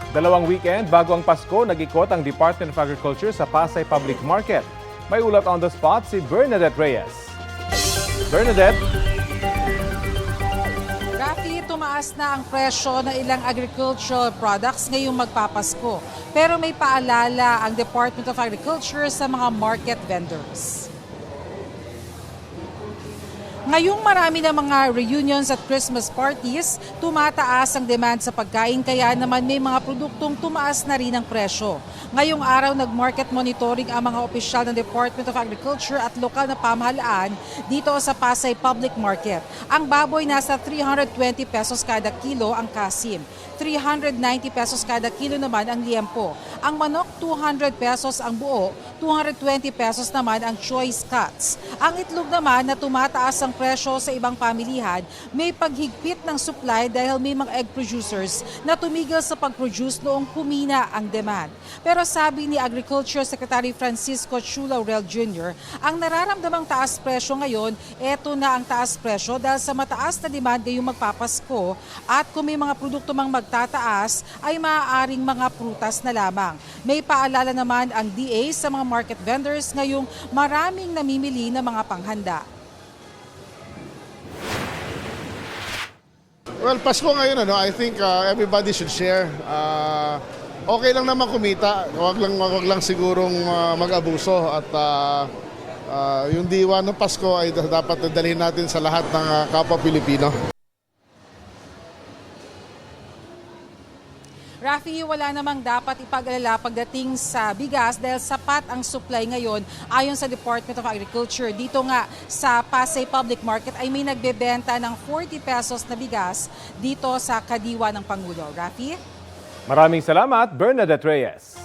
Dalawang weekend bago ang Pasko, nag-ikot ang Department of Agriculture sa Pasay Public Market. May ulat on the spot si Bernadette Reyes. Bernadette? Rafi, tumaas na ang presyo ng ilang agricultural products ngayong magpapasko. Pero may paalala ang Department of Agriculture sa mga market vendors. Ngayong marami na mga reunions at Christmas parties, tumataas ang demand sa pagkain kaya naman may mga produktong tumaas na rin ang presyo. Ngayong araw nag-market monitoring ang mga opisyal ng Department of Agriculture at lokal na pamahalaan dito sa Pasay Public Market. Ang baboy nasa 320 pesos kada kilo ang kasim. 390 pesos kada kilo naman ang liempo. Ang manok 200 pesos ang buo, 220 pesos naman ang choice cuts. Ang itlog naman na tumataas ang presyo sa ibang pamilihan, may paghigpit ng supply dahil may mga egg producers na tumigil sa pag-produce noong kumina ang demand. Pero sabi ni Agriculture Secretary Francisco Chu Laurel Jr., ang nararamdamang taas presyo ngayon, eto na ang taas presyo dahil sa mataas na demand ngayong magpapasko at kung may mga produkto mang magtataas ay maaaring mga prutas na lamang. May paalala naman ang DA sa mga market vendors ngayong maraming namimili ng mga panghanda. Well, Pasko ngayon, I think everybody should share. Okay lang naman kumita, wag lang sigurong mag-abuso at yung diwa ng Pasko ay dapat dalhin natin sa lahat ng kapwa Pilipino. Rafi, wala namang dapat ipag-alala pagdating sa bigas dahil sapat ang supply ngayon ayon sa Department of Agriculture. Dito nga sa Pasay Public Market ay may nagbebenta ng 40 pesos na bigas dito sa Kadiwa ng Pangulo. Rafi? Maraming salamat, Bernadette Reyes.